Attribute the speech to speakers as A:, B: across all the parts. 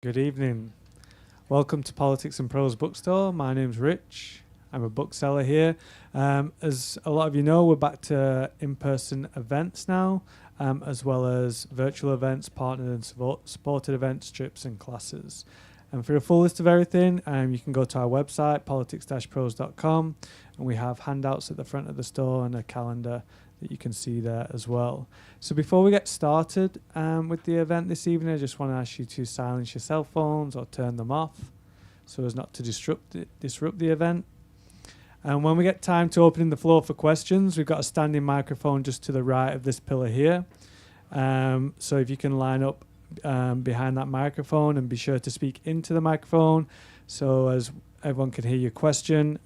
A: Good evening. Welcome to Politics and Prose Bookstore. My name's Rich. I'm a bookseller here. As a lot of you know, we're back to in-person events now, as well as virtual events, partnered and supported events, trips and classes. And for a full list of everything, you can go to our website, politics-prose.com, and we have handouts at the front of the store and a calendar that you can see there as well. So before we get started with the event this evening, I just want to ask you to silence your cell phones or turn them off so as not to disrupt the event. And when we get time to opening the floor for questions, we've got a standing microphone just to the right of this pillar here. So if you can line up behind that microphone and be sure to speak into the microphone so as everyone can hear your question.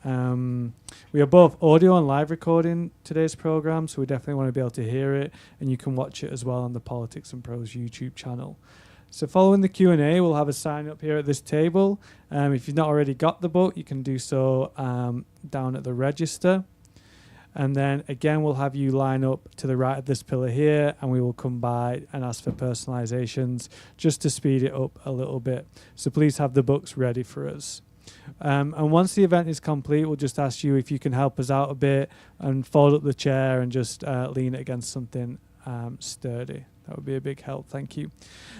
A: We are both audio and live recording today's program, so we definitely want to be able to hear it, and you can watch it as well on the Politics and Prose YouTube channel. So following the Q&A, we'll have a sign up here at this table. If you've not already got the book, you can do so down at the register. And then again, we'll have you line up to the right of this pillar here, and we will come by and ask for personalizations just to speed it up a little bit. So please have the books ready for us. And once the event is complete, we'll just ask you if you can help us out a bit and fold up the chair and just lean it against something sturdy. That would be a big help. Thank you.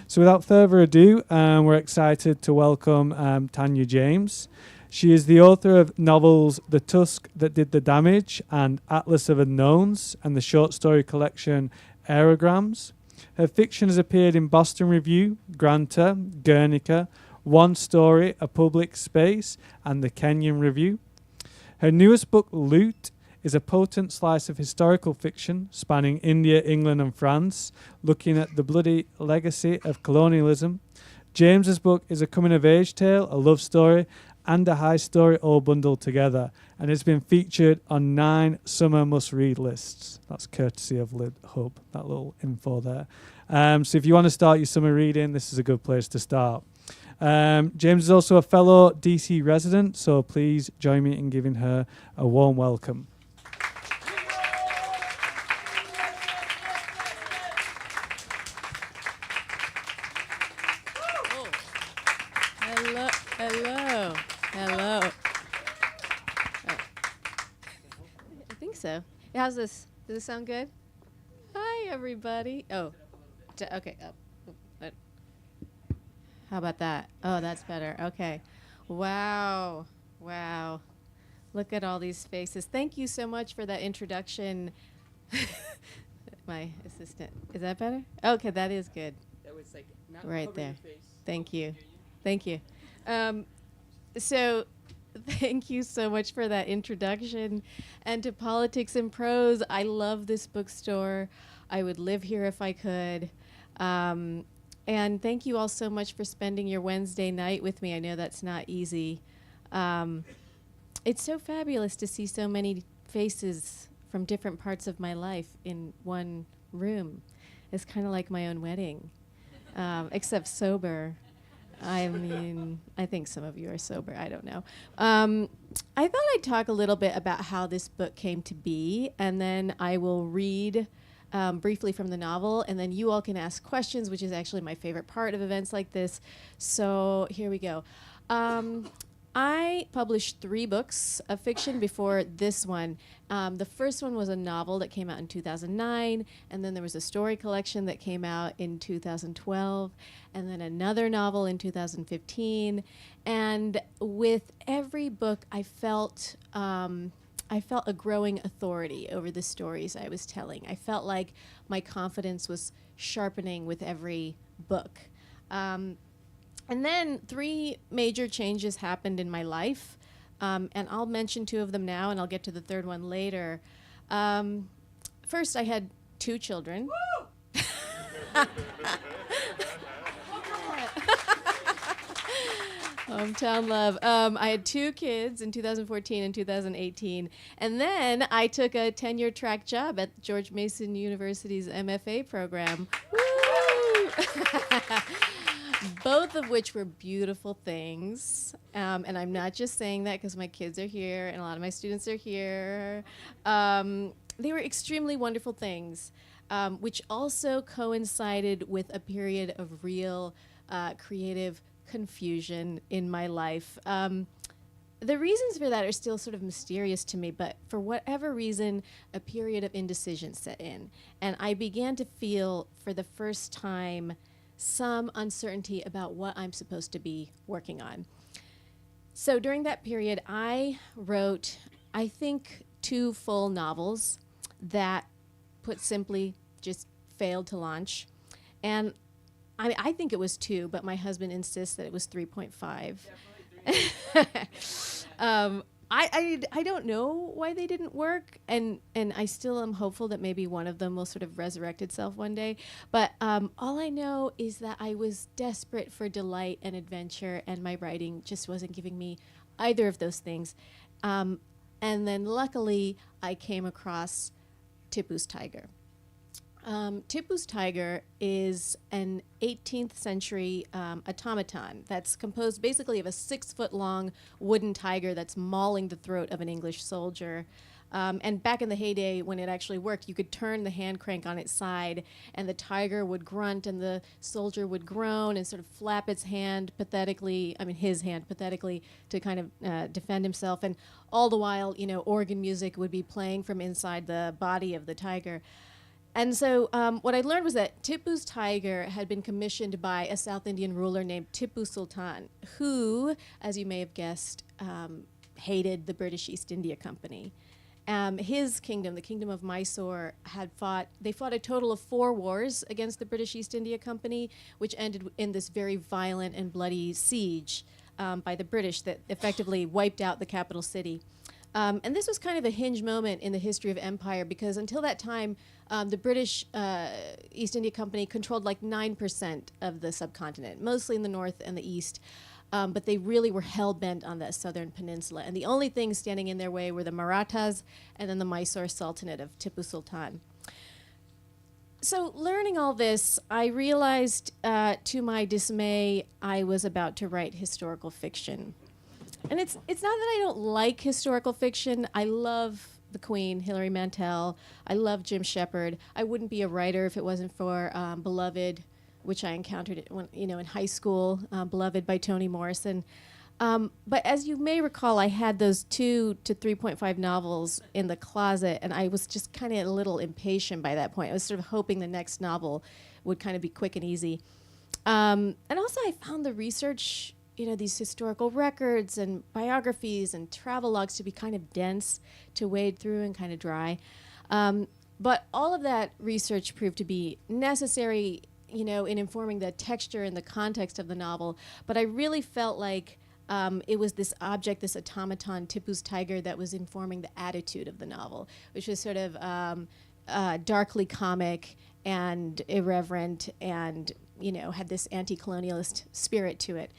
A: So without further ado, we're excited to welcome Tania James. She is the author of novels The Tusk That Did the Damage and Atlas of Unknowns, and the short story collection Aerograms. Her fiction has appeared in Boston Review, Granta, Guernica, One Story, A Public Space, and the Kenyan Review. Her newest book, Loot, is a potent slice of historical fiction spanning India, England, and France, looking at the bloody legacy of colonialism. James's book is a coming-of-age tale, a love story, and a high story all bundled together, and it's been featured on 9 summer must-read lists. That's courtesy of Lid Hub, that little info there. So if you want to start your summer reading, this is a good place to start. James is also a fellow DC resident, so please join me in giving her a warm welcome.
B: Hello. Oh. I think so. How's this? Does this sound good? Hi, everybody. Oh, okay. How about that? Oh, that's better. Okay. Wow. Look at all these faces. Thank you so much for that introduction. My assistant. Is that better? Okay, that is good.
C: That was like not
B: Right
C: covering
B: there.
C: your face.
B: Thank you. Thank you. So thank you so much for that introduction. And to Politics and Prose, I love this bookstore. I would live here if I could. And thank you all so much for spending your Wednesday night with me. I know that's not easy. It's so fabulous to see so many faces from different parts of my life in one room. It's kind of like my own wedding, except sober. I mean, I think some of you are sober. I don't know. I thought I'd talk a little bit about how this book came to be, and then I will read briefly from the novel, and then you all can ask questions, which is actually my favorite part of events like this. So here we go. I published 3 books of fiction before this one. The first one was a novel that came out in 2009, and then there was a story collection that came out in 2012, and then another novel in 2015. And with every book, I felt a growing authority over the stories I was telling. I felt like my confidence was sharpening with every book. And then 3 major changes happened in my life, and I'll mention 2 of them now, and I'll get to the third one later. First, I had 2 children. Hometown love. I had 2 kids in 2014 and 2018, and then I took a tenure track job at George Mason University's MFA program. Woo! Both of which were beautiful things. And I'm not just saying that because my kids are here and a lot of my students are here. They were extremely wonderful things, which also coincided with a period of real creative confusion in my life. The reasons for that are still sort of mysterious to me, but for whatever reason, a period of indecision set in. And I began to feel, for the first time, some uncertainty about what I'm supposed to be working on. So during that period, I wrote, I think, 2 full novels that, put simply, just failed to launch. And I think it was 2, but my husband insists that it was 3.5. I don't know why they didn't work, and I still am hopeful that maybe one of them will sort of resurrect itself one day. But all I know is that I was desperate for delight and adventure, and my writing just wasn't giving me either of those things. And then luckily, I came across Tipu's Tiger. Tipu's Tiger is an 18th century automaton that's composed basically of a 6-foot-long wooden tiger that's mauling the throat of an English soldier. And back in the heyday, when it actually worked, you could turn the hand crank on its side, and the tiger would grunt, and the soldier would groan and sort of flap its hand pathetically, his hand pathetically, to kind of defend himself. And all the while, organ music would be playing from inside the body of the tiger. And so what I learned was that Tipu's Tiger had been commissioned by a South Indian ruler named Tipu Sultan, who, as you may have guessed, hated the British East India Company. His kingdom, the kingdom of Mysore, fought a total of 4 wars against the British East India Company, which ended in this very violent and bloody siege by the British that effectively wiped out the capital city. And this was kind of a hinge moment in the history of empire, because until that time, the British East India Company controlled like 9% of the subcontinent, mostly in the north and the east. But they really were hell-bent on that southern peninsula. And the only things standing in their way were the Marathas and then the Mysore Sultanate of Tipu Sultan. So learning all this, I realized, to my dismay, I was about to write historical fiction. And it's not that I don't like historical fiction. I love the Queen, Hilary Mantel. I love Jim Shepard. I wouldn't be a writer if it wasn't for Beloved, which I encountered in high school, Beloved by Toni Morrison. But as you may recall, I had those 2 to 3.5 novels in the closet, and I was just kind of a little impatient by that point. I was sort of hoping the next novel would kind of be quick and easy. And also I found the research, these historical records and biographies and travelogues to be kind of dense to wade through and kind of dry. But all of that research proved to be necessary, in informing the texture and the context of the novel. But I really felt like it was this object, this automaton, Tipu's Tiger, that was informing the attitude of the novel, which was sort of darkly comic and irreverent and, had this anti-colonialist spirit to it.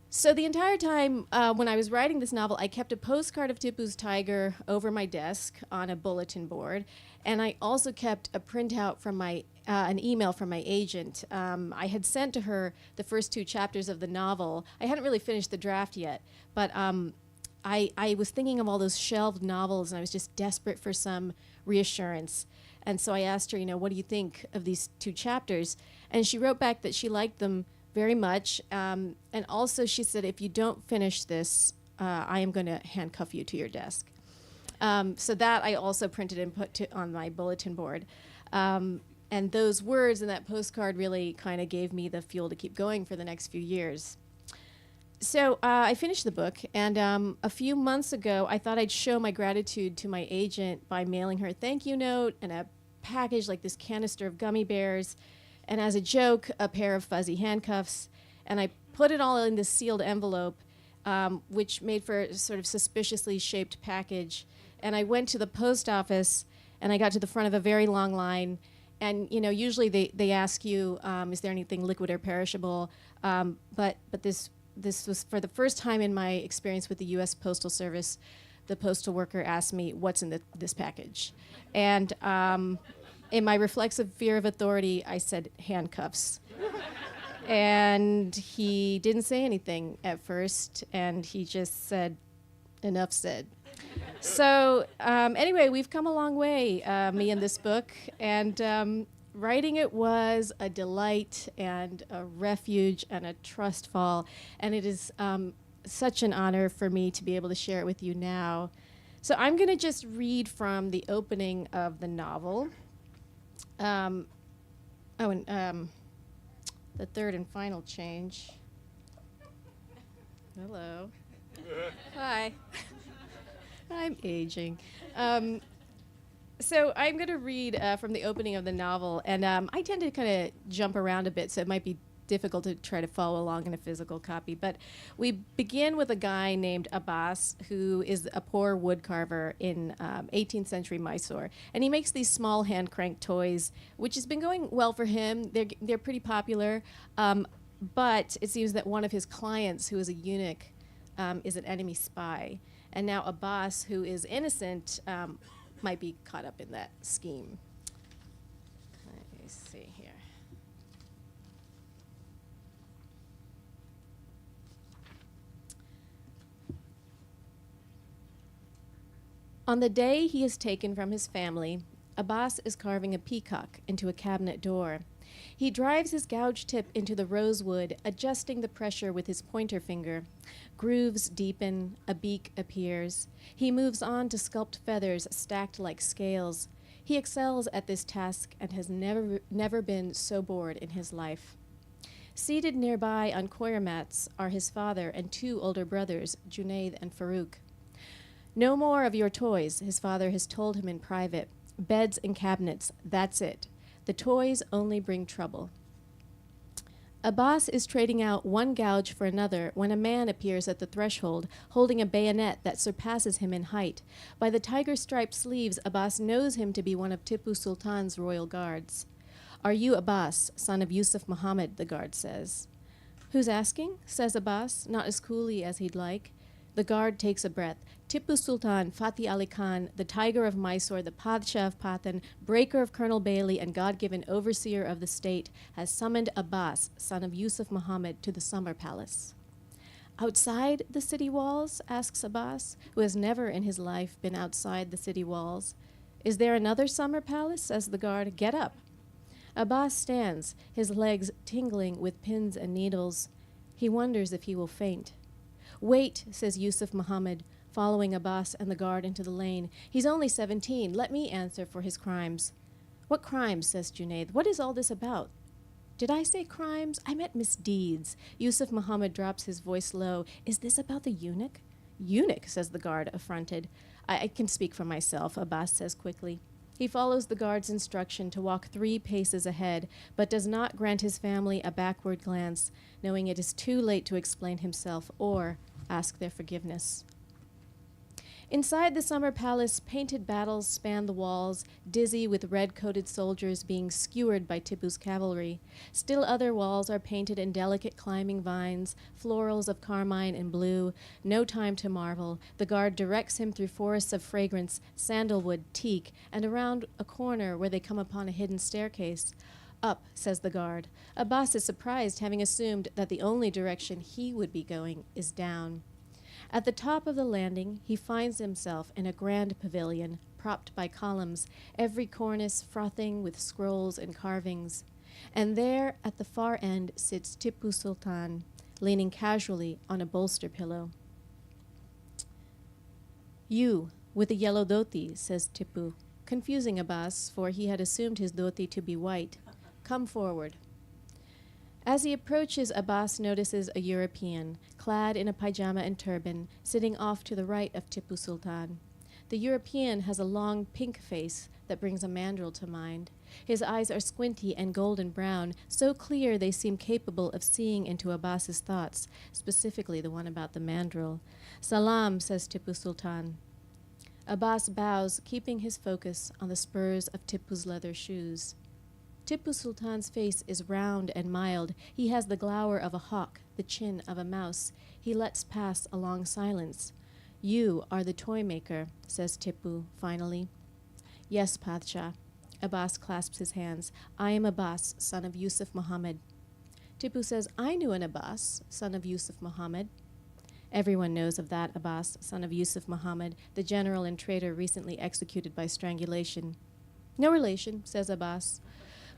B: So the entire time when I was writing this novel, I kept a postcard of Tipu's Tiger over my desk on a bulletin board, and I also kept a printout from an email from my agent. I had sent to her the first 2 chapters of the novel. I hadn't really finished the draft yet, but I was thinking of all those shelved novels, and I was just desperate for some reassurance. And so I asked her, what do you think of these 2 chapters? And she wrote back that she liked them very much. And also she said, if you don't finish this, I am going to handcuff you to your desk. So that I also printed and put on my bulletin board. And those words in that postcard really kind of gave me the fuel to keep going for the next few years. So I finished the book, and a few months ago, I thought I'd show my gratitude to my agent by mailing her a thank you note and a package like this canister of gummy bears, and as a joke, a pair of fuzzy handcuffs. And I put it all in this sealed envelope, which made for a sort of suspiciously shaped package. And I went to the post office, and I got to the front of a very long line. And usually they ask you, is there anything liquid or perishable? But this was for the first time in my experience with the U.S. Postal Service. The postal worker asked me, what's in this package? And in my reflexive fear of authority, I said handcuffs. And he didn't say anything at first, and he just said, enough said. So anyway, we've come a long way, me and this book, and writing it was a delight and a refuge and a trust fall, and it is such an honor for me to be able to share it with you now. So I'm going to just read from the opening of the novel. The third and final change. Hello. Hi. I'm aging. So I'm going to read from the opening of the novel, and I tend to kind of jump around a bit, so it might be difficult to try to follow along in a physical copy. But we begin with a guy named Abbas, who is a poor woodcarver in 18th century Mysore. And he makes these small hand-cranked toys, which has been going well for him. They're pretty popular. But it seems that one of his clients, who is a eunuch, is an enemy spy. And now Abbas, who is innocent, might be caught up in that scheme. Let me see here. On the day he is taken from his family, Abbas is carving a peacock into a cabinet door. He drives his gouged tip into the rosewood, adjusting the pressure with his pointer finger. Grooves deepen, a beak appears. He moves on to sculpt feathers stacked like scales. He excels at this task and has never been so bored in his life. Seated nearby on coir mats are his father and two older brothers, Junaid and Farouk. No more of your toys, his father has told him in private. Beds and cabinets, that's it. The toys only bring trouble. Abbas is trading out one gouge for another when a man appears at the threshold, holding a bayonet that surpasses him in height. By the tiger-striped sleeves, Abbas knows him to be one of Tipu Sultan's royal guards. Are you Abbas, son of Yusuf Muhammad, the guard says. Who's asking? Says Abbas, not as coolly as he'd like. The guard takes a breath. Tipu Sultan, Fatih Ali Khan, the tiger of Mysore, the Padshah of Patan, breaker of Colonel Bailey, and God-given overseer of the state, has summoned Abbas, son of Yusuf Muhammad, to the summer palace. Outside the city walls? Asks Abbas, who has never in his life been outside the city walls. Is there another summer palace? Says the guard. Get up. Abbas stands, his legs tingling with pins and needles. He wonders if he will faint. Wait, says Yusuf Muhammad, following Abbas and the guard into the lane. He's only 17. Let me answer for his crimes. What crimes, says Junaid. What is all this about? Did I say crimes? I meant misdeeds. Yusuf Muhammad drops his voice low. Is this about the eunuch? Eunuch, says the guard, affronted. I can speak for myself, Abbas says quickly. He follows the guard's instruction to walk 3 paces ahead, but does not grant his family a backward glance, knowing it is too late to explain himself or ask their forgiveness. Inside the summer palace, painted battles span the walls, dizzy with red-coated soldiers being skewered by Tipu's cavalry. Still other walls are painted in delicate climbing vines, florals of carmine and blue. No time to marvel. The guard directs him through forests of fragrance, sandalwood, teak, and around a corner where they come upon a hidden staircase. Up, says the guard. Abbas is surprised, having assumed that the only direction he would be going is down. At the top of the landing, he finds himself in a grand pavilion, propped by columns, every cornice frothing with scrolls and carvings. And there, at the far end, sits Tipu Sultan, leaning casually on a bolster pillow. You, with a yellow dhoti, says Tipu, confusing Abbas, for he had assumed his dhoti to be white. Come forward. As he approaches, Abbas notices a European, clad in a pajama and turban, sitting off to the right of Tipu Sultan. The European has a long pink face that brings a mandrill to mind. His eyes are squinty and golden brown, so clear they seem capable of seeing into Abbas's thoughts, specifically the one about the mandrill. Salam, says Tipu Sultan. Abbas bows, keeping his focus on the spurs of Tipu's leather shoes. Tipu Sultan's face is round and mild. He has the glower of a hawk, the chin of a mouse. He lets pass a long silence. You are the toy maker, says Tipu, finally. Yes, Padshah. Abbas clasps his hands. I am Abbas, son of Yusuf Muhammad. Tipu says, I knew an Abbas, son of Yusuf Muhammad. Everyone knows of that Abbas, son of Yusuf Muhammad, the general and traitor recently executed by strangulation. No relation, says Abbas.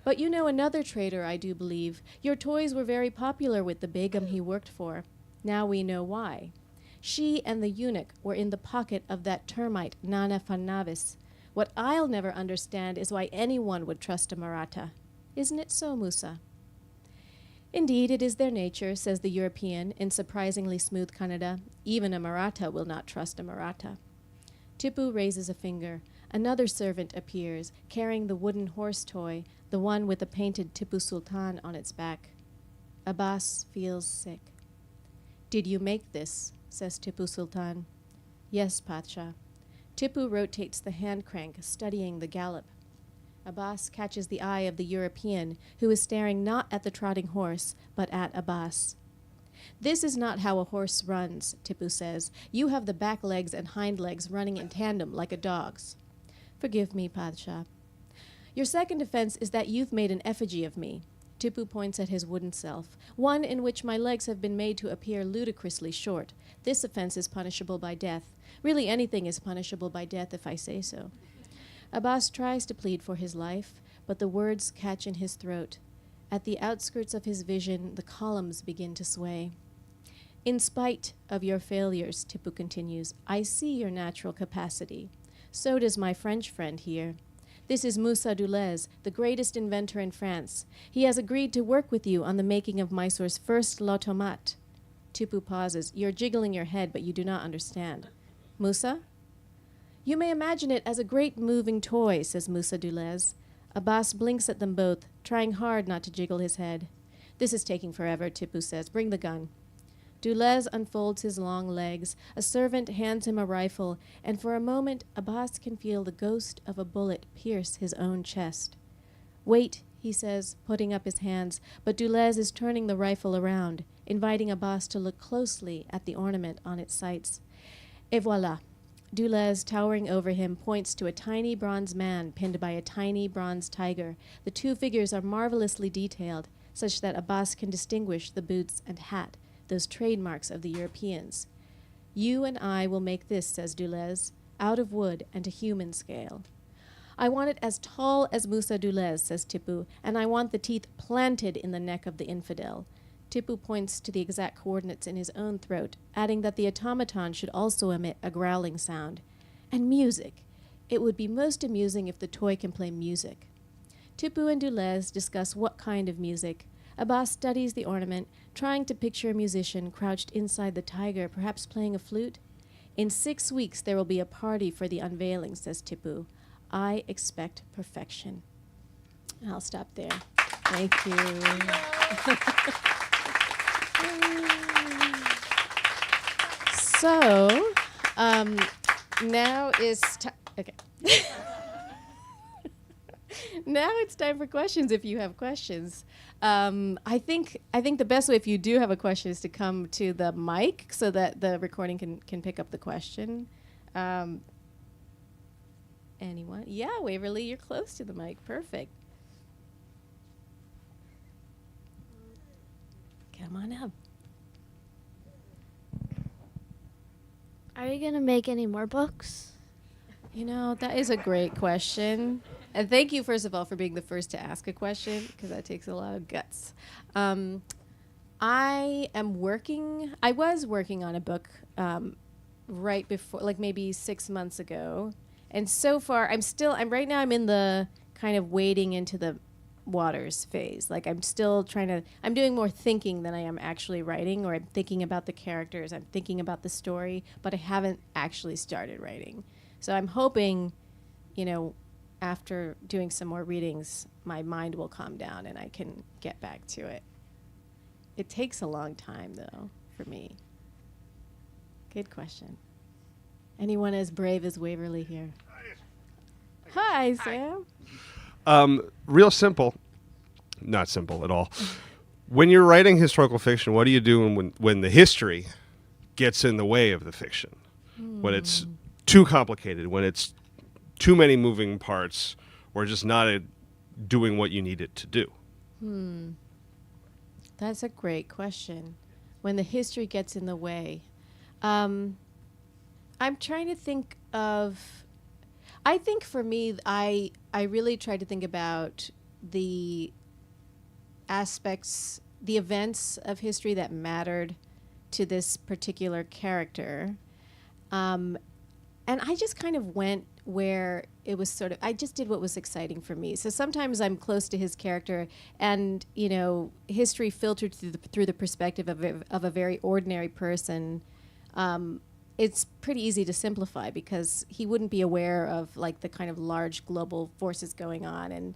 B: But you know another trader, I do believe. Your toys were very popular with the begum he worked for. Now we know why. She and the eunuch were in the pocket of that termite, Nana Fanavis. What I'll never understand is why anyone would trust a Maratha. Isn't it so, Musa? Indeed, it is their nature, says the European, in surprisingly smooth Kannada. Even a Maratha will not trust a Maratha. Tipu raises a finger. Another servant appears, carrying the wooden horse toy, the one with the painted Tipu Sultan on its back. Abbas feels sick. Did you make this? Says Tipu Sultan. Yes, Pacha. Tipu rotates the hand crank, studying the gallop. Abbas catches the eye of the European, who is staring not at the trotting horse, but at Abbas. This is not how a horse runs, Tipu says. You have the back legs and hind legs running in tandem like a dog's. Forgive me, Padshah. Your second offense is that you've made an effigy of me. Tipu points at his wooden self, one in which my legs have been made to appear ludicrously short. This offense is punishable by death. Really, anything is punishable by death if I say so. Abbas tries to plead for his life, but the words catch in his throat. At the outskirts of his vision, the columns begin to sway. In spite of your failures, Tipu continues, I see your natural capacity. So does my French friend here. This is Lucien du Leze, the greatest inventor in France. He has agreed to work with you on the making of Mysore's first l'automate. Tipu pauses. You're jiggling your head, but you do not understand. Musa? You may imagine it as a great moving toy, says Lucien du Leze. Abbas blinks at them both, trying hard not to jiggle his head. This is taking forever, Tipu says. Bring the gun. Du Leze unfolds his long legs. A servant hands him a rifle, and for a moment Abbas can feel the ghost of a bullet pierce his own chest. Wait, he says, putting up his hands, but Du Leze is turning the rifle around, inviting Abbas to look closely at the ornament on its sights. Et voilà. Du Leze, towering over him, points to a tiny bronze man pinned by a tiny bronze tiger. The two figures are marvelously detailed, such that Abbas can distinguish the boots and hat, those trademarks of the Europeans. You and I will make this, says Du Leze, out of wood and to human scale. I want it as tall as Lucien du Leze, says Tipu, and I want the teeth planted in the neck of the infidel. Tipu points to the exact coordinates in his own throat, adding that the automaton should also emit a growling sound. And music. It would be most amusing if the toy can play music. Tipu and Du Leze discuss what kind of music. Abbas studies the ornament, trying to picture a musician crouched inside the tiger, perhaps playing a flute. In 6 weeks there will be a party for the unveiling, says Tipu. I expect perfection. I'll stop there. Thank you. So, now is okay. Now it's time for questions if you have questions. I think the best way if you do have a question is to come to the mic so that the recording can pick up the question. Anyone? Yeah, Waverly, you're close to the mic. Perfect. Come on up.
C: Are you going to make any more books?
B: You know, that is a great question. And thank you, first of all, for being the first to ask a question, because that takes a lot of guts. I was working on a book right before, like maybe 6 months ago. And so far, I'm in the kind of wading into the waters phase. Like I'm doing more thinking than I am actually writing, or I'm thinking about the characters, I'm thinking about the story, but I haven't actually started writing. So I'm hoping, after doing some more readings, my mind will calm down and I can get back to it. It takes a long time, though, for me. Good question. Anyone as brave as Waverly here? Hi, Sam.
D: Real simple. Not simple at all. When you're writing historical fiction, what do you do when the history gets in the way of the fiction? When it's too complicated, when it's too many moving parts, or just not doing what you need it to do?
B: That's a great question. When the history gets in the way. I'm trying to think of... I think for me, I really try to think about the aspects, the events of history that mattered to this particular character. And I just kind of went where it was sort of, I just did what was exciting for me. So sometimes I'm close to his character, and, history filtered through the perspective of a very ordinary person. It's pretty easy to simplify because he wouldn't be aware of like the kind of large global forces going on and,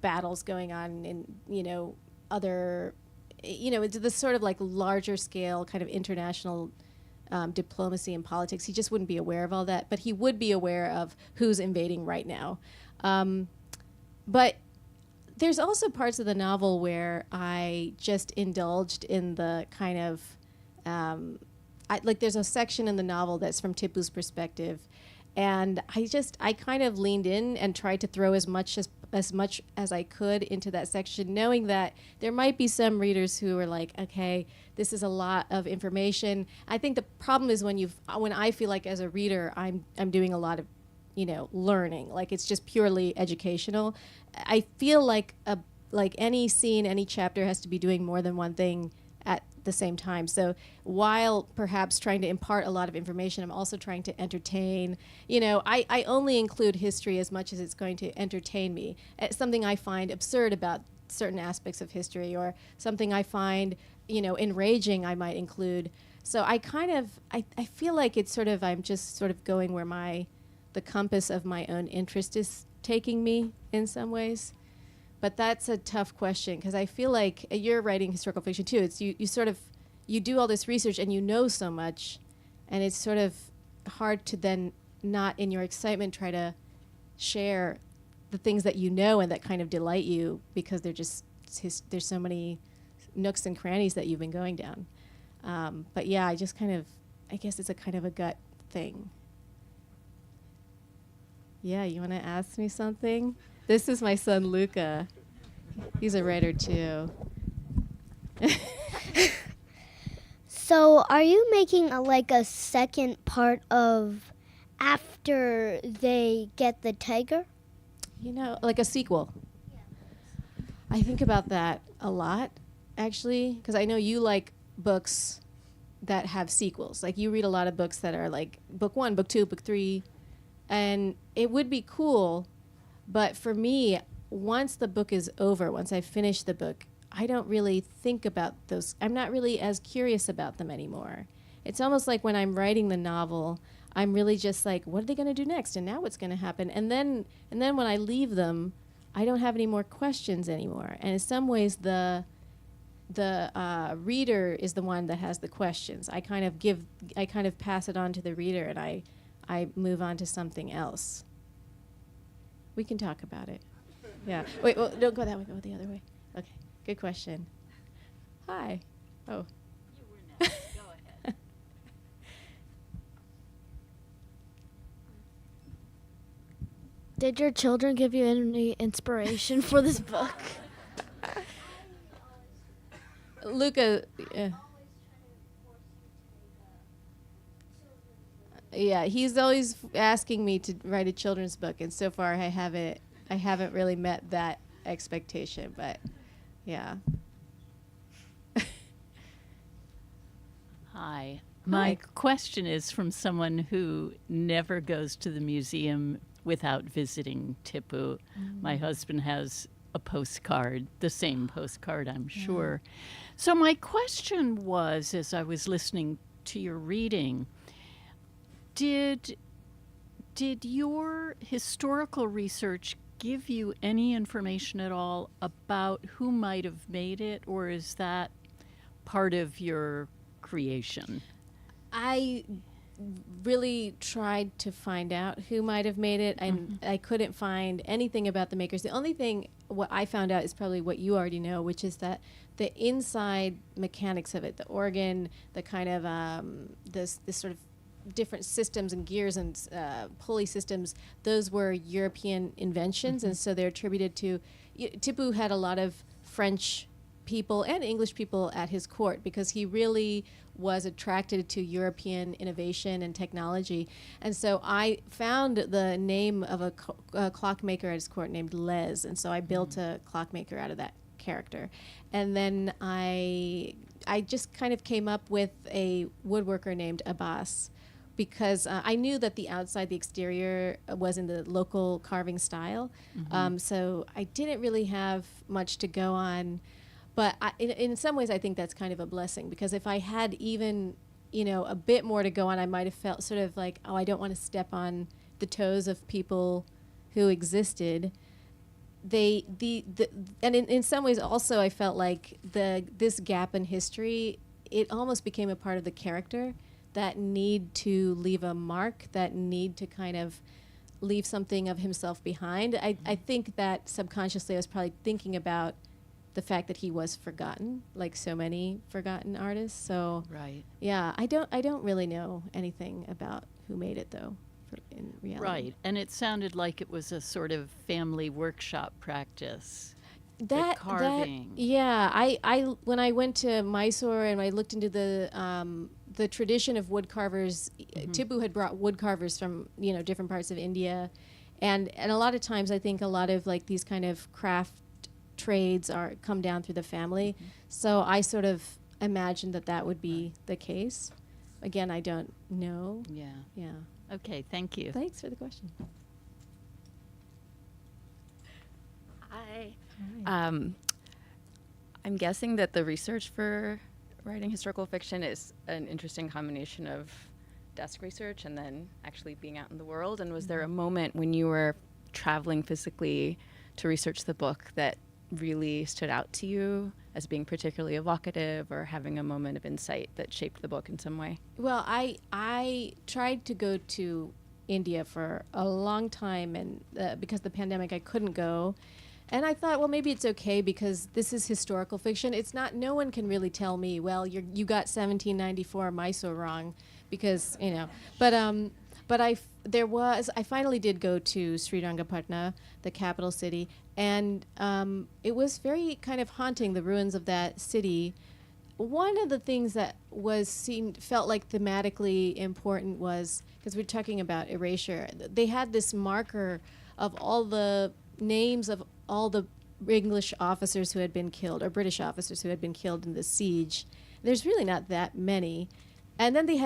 B: battles going on in, other, it's this sort of like larger scale kind of international diplomacy and politics. He just wouldn't be aware of all that, but he would be aware of who's invading right now. But there's also parts of the novel where I just indulged in the kind of, there's a section in the novel that's from Tipu's perspective, and I kind of leaned in and tried to throw as much as I could into that section, knowing that there might be some readers who are like, okay, this is a lot of information. I think the problem is when I feel like as a reader, I'm doing a lot of, learning, like it's just purely educational. I feel like any scene, any chapter has to be doing more than one thing at the same time. So while perhaps trying to impart a lot of information, I'm also trying to entertain. I only include history as much as it's going to entertain me. It's something I find absurd about certain aspects of history, or something I find, enraging, I might include. So I feel like it's sort of, I'm just sort of going where the compass of my own interest is taking me in some ways. But that's a tough question, because I feel like you're writing historical fiction too. It's you do all this research and you know so much, and it's sort of hard to then not, in your excitement, try to share the things that you know and that kind of delight you, because there's so many nooks and crannies that you've been going down. But yeah, I guess it's a kind of a gut thing. Yeah, you want to ask me something? This is my son, Luca. He's a writer, too.
C: So are you making a second part of after they get the tiger?
B: Like a sequel. Yeah. I think about that a lot, actually, because I know you like books that have sequels. Like, you read a lot of books that are like book 1, book 2, book 3, and it would be cool. But for me, once the book is over, once I finish the book, I don't really think about those. I'm not really as curious about them anymore. It's almost like when I'm writing the novel, I'm really just like, what are they going to do next? And now what's going to happen? And then when I leave them, I don't have any more questions anymore. And in some ways, the reader is the one that has the questions. I kind of pass it on to the reader, and I move on to something else. We can talk about it. Yeah. Wait, well, don't go that way. Go the other way. Okay. Good question. Hi. Oh.
E: You were next. Go ahead.
C: Did your children give you any inspiration for this book?
B: Luca. Yeah, he's always asking me to write a children's book, and so far I haven't really met that expectation, but yeah.
E: Hi. My question is from someone who never goes to the museum without visiting Tipu. My husband has a postcard, the same postcard, I'm sure. So my question was, as I was listening to your reading, did your historical research give you any information at all about who might have made it, or is that part of your creation?
B: I really tried to find out who might have made it, and I couldn't find anything about the makers. The only thing what I found out is probably what you already know, which is that the inside mechanics of it, the organ, the kind of this sort of different systems and gears and pulley systems, those were European inventions, and so they're attributed to Tipu had a lot of French people and English people at his court, because he really was attracted to European innovation and technology. And so I found the name of a clockmaker at his court named Leze, and so I built a clockmaker out of that character. And then I just kind of came up with a woodworker named Abbas, because I knew that the outside, the exterior, was in the local carving style. So I didn't really have much to go on. But in some ways, I think that's kind of a blessing, because if I had even, a bit more to go on, I might have felt sort of like, oh, I don't want to step on the toes of people who existed. And in some ways also, I felt like this gap in history, it almost became a part of the character, that need to leave a mark, that need to kind of leave something of himself behind. I think that subconsciously I was probably thinking about the fact that he was forgotten, like so many forgotten artists. So
E: Right.
B: yeah, I don't really know anything about who made it, though, in reality.
E: Right. And it sounded like it was a sort of family workshop practice.
B: That
E: carving.
B: Yeah, I when I went to Mysore and I looked into the tradition of wood carvers, Tipu had brought wood carvers from different parts of India, and a lot of times I think a lot of like these kind of craft trades come down through the family. So I sort of imagined that would be the case. Again, I don't know.
E: Yeah.
B: Yeah.
E: Okay, thank you.
B: Thanks for the question.
F: Hi. I'm guessing that the research for writing historical fiction is an interesting combination of desk research and then actually being out in the world. And was there a moment when you were traveling physically to research the book that really stood out to you as being particularly evocative, or having a moment of insight that shaped the book in some way?
B: Well, I tried to go to India for a long time, and because of the pandemic, I couldn't go. And I thought, well, maybe it's okay, because this is historical fiction. It's not. No one can really tell me, well, you got 1794 Mysore wrong, because But I finally did go to Srirangapatna, the capital city, and it was very kind of haunting, the ruins of that city. One of the things that felt like thematically important was, because we're talking about erasure, they had this marker of all the names of all the English officers who had been killed, or British officers who had been killed in the siege. There's really not that many. And then they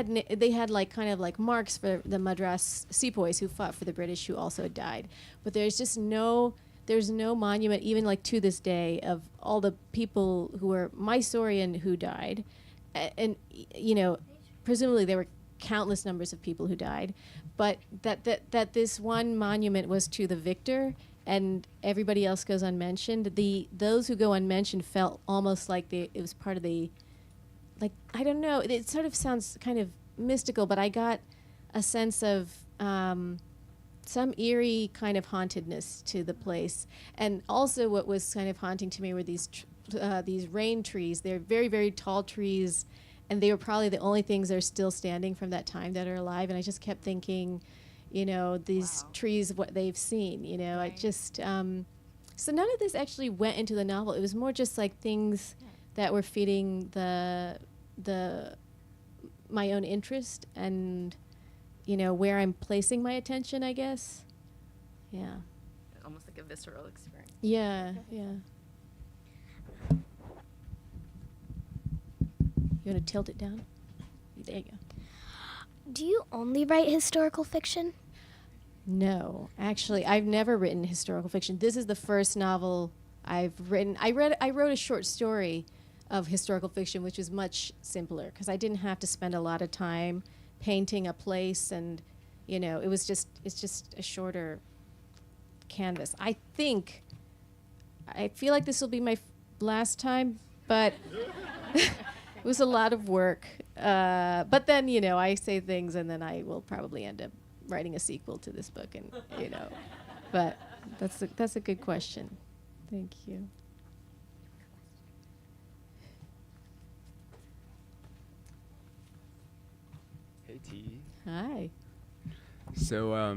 B: had like kind of like marks for the Madras sepoys who fought for the British, who also died. But there's no monument, even like to this day, of all the people who were Mysorean who died. And presumably there were countless numbers of people who died, but that this one monument was to the victor, and everybody else goes unmentioned. Those who go unmentioned felt almost like it was part of the, like, I don't know, it sort of sounds kind of mystical, but I got a sense of some eerie kind of hauntedness to the place. And also what was kind of haunting to me were these rain trees. They're very, very tall trees, and they were probably the only things that are still standing from that time that are alive. And I just kept thinking, these trees, what they've seen, I just, so none of this actually went into the novel. It was more just like things that were feeding my own interest, and where I'm placing my attention, I guess. Yeah.
F: Almost like a visceral experience.
B: Yeah, yeah. You want to tilt it down? There you go.
C: Do you only write historical fiction?
B: No, actually, I've never written historical fiction. This is the first novel I've written. I wrote a short story of historical fiction, which was much simpler, because I didn't have to spend a lot of time painting a place, and it's just a shorter canvas. I feel like this will be my last time, but it was a lot of work. But then I say things, and then I will probably end up writing a sequel to this book, and but that's a good question. Thank you.
G: Hey T.
B: Hi.
G: So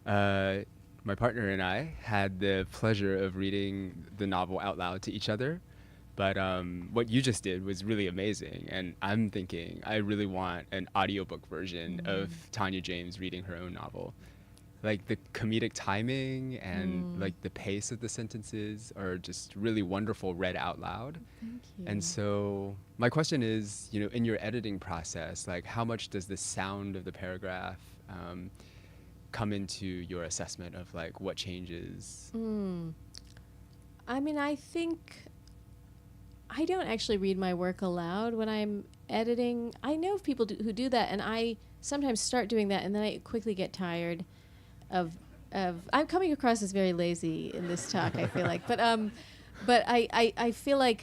G: my partner and I had the pleasure of reading the novel out loud to each other But what you just did was really amazing. And I'm thinking I really want an audiobook version of Tania James reading her own novel. Like the comedic timing and like the pace of the sentences are just really wonderful read out loud.
B: Thank you.
G: And so my question is, you know, in your editing process, like how much does the sound of the paragraph come into your assessment of like what changes?
B: I mean, I think I don't actually read my work aloud when I'm editing. I know of people who do that, and I sometimes start doing that, and then I quickly get tired of I'm coming across as very lazy in this talk, I feel like. But I feel like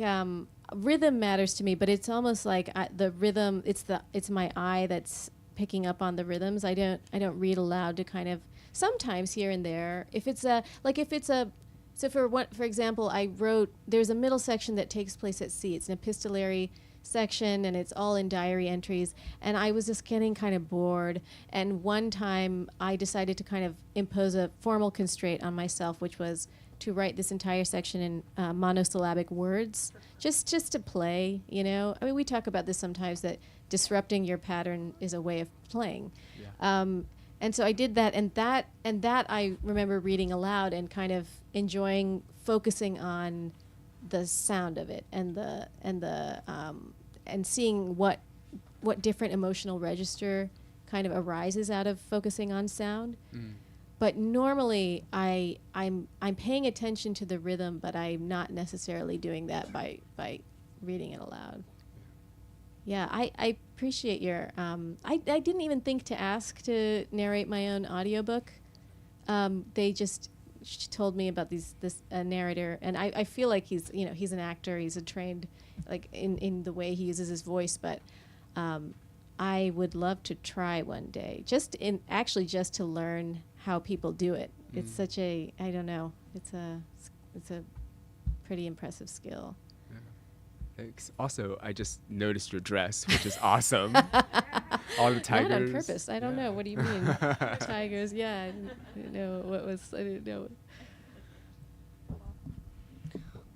B: rhythm matters to me, but it's almost like the rhythm, it's my eye that's picking up on the rhythms. I don't read aloud to kind of, sometimes here and there, so for example, I wrote, there's a middle section that takes place at sea. It's an epistolary section, and it's all in diary entries, and I was just getting kind of bored, and one time I decided to kind of impose a formal constraint on myself, which was to write this entire section in monosyllabic words, just to play, you know. I mean, we talk about this sometimes, that disrupting your pattern is a way of playing. Yeah. And so I did that, and that I remember reading aloud and kind of enjoying focusing on the sound of it and seeing what different emotional register kind of arises out of focusing on sound. But normally I'm paying attention to the rhythm, but I'm not necessarily doing that by reading it aloud. Yeah, I appreciate your I didn't even think to ask to narrate my own audiobook. They just told me about this narrator, and I feel like he's an actor, he's a trained like in the way he uses his voice, but I would love to try one day, just to learn how people do it. It's such a, I don't know, it's a pretty impressive skill.
G: Thanks. Also, I just noticed your dress, which is awesome. All the tigers.
B: Not on purpose. I don't know. What do you mean? Tigers. Yeah, I didn't know what was. I didn't know.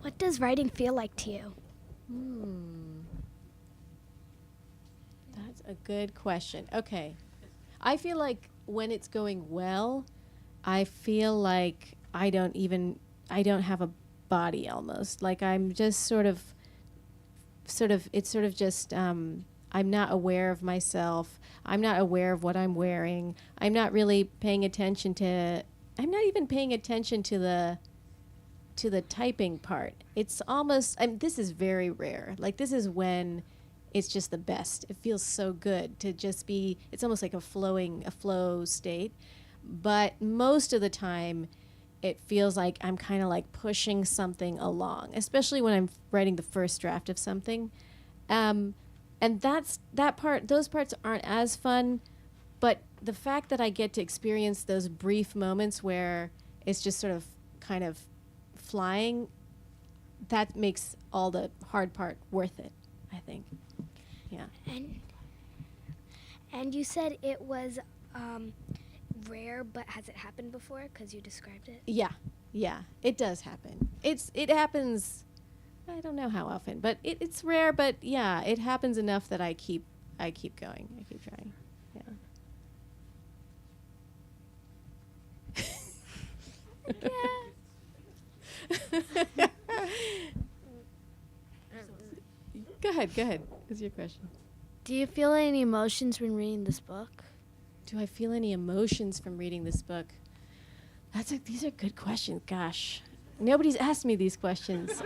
C: What does writing feel like to you?
B: That's a good question. Okay. I feel like when it's going well, I feel like I don't have a body almost. Like I'm just I'm not aware of myself. I'm not aware of what I'm wearing. I'm not really paying attention to, I'm not even paying attention to the typing part. It's almost, this is very rare. Like this is when it's just the best. It feels so good to just be, it's almost like a flow state. But most of the time, it feels like I'm kind of like pushing something along, especially when I'm writing the first draft of something. And those parts aren't as fun, but the fact that I get to experience those brief moments where it's just sort of kind of flying, that makes all the hard part worth it, I think. Yeah.
C: And you said it was rare, but has it happened before? Because you described it.
B: Yeah, it does happen. It happens. I don't know how often, but it's rare. But yeah, it happens enough that I keep going. I keep trying. Yeah. Go ahead. What's your question?
C: Do you feel any emotions when reading this book?
B: Do I feel any emotions from reading this book? These are good questions. Gosh, nobody's asked me these questions.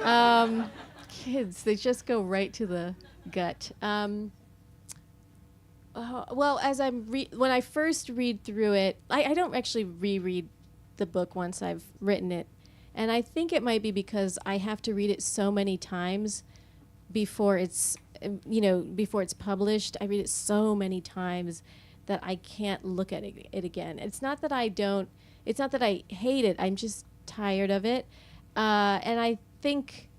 B: Kids, they just go right to the gut. Well, as when I first read through it, I don't actually reread the book once I've written it, and I think it might be because I have to read it so many times before it's published. I read it so many times that I can't look at it again. It's not that I hate it. I'm just tired of it. And I think,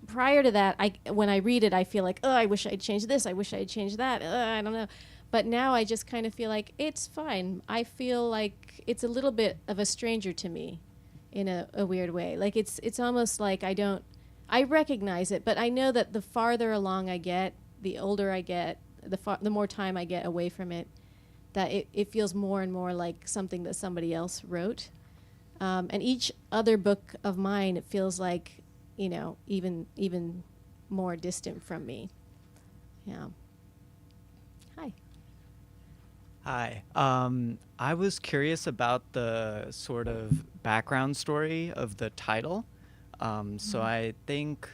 B: prior to that, when I read it, I feel like, oh, I wish I'd changed this. I wish I'd changed that. I don't know. But now I just kind of feel like it's fine. I feel like it's a little bit of a stranger to me in a weird way. Like it's almost like I don't I recognize it, but I know that the farther along I get, the older I get, the more time I get away from it, that it feels more and more like something that somebody else wrote. And each other book of mine, it feels like, even more distant from me. Yeah. Hi.
H: Hi. I was curious about the sort of background story of the title. So I think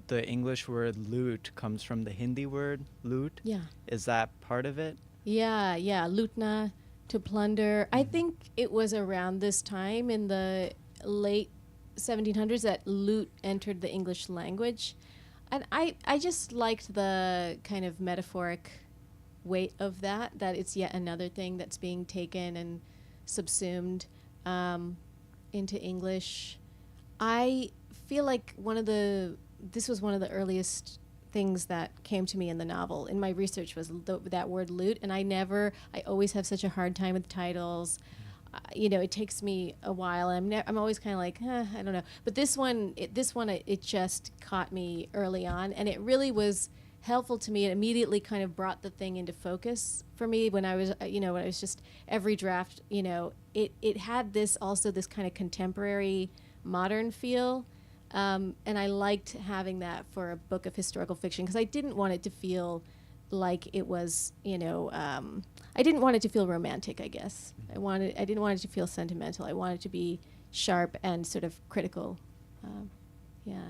H: the English word loot comes from the Hindi word loot.
B: Yeah.
H: Is that part of it?
B: Yeah, lootna, to plunder. I think it was around this time in the late 1700s that loot entered the English language. And I just liked the kind of metaphoric weight of that it's yet another thing that's being taken and subsumed into English. I feel like this was one of the earliest things that came to me in the novel. In my research was that word loot, and I always have such a hard time with titles. It takes me a while, and I'm always kind of like, I don't know. But this one, it just caught me early on, and it really was helpful to me. It immediately kind of brought the thing into focus for me when I was, when I was just every draft. It had this kind of contemporary, modern feel. And I liked having that for a book of historical fiction because I didn't want it to feel like it was, I didn't want it to feel romantic, I guess. I didn't want it to feel sentimental. I wanted it to be sharp and sort of critical. Yeah.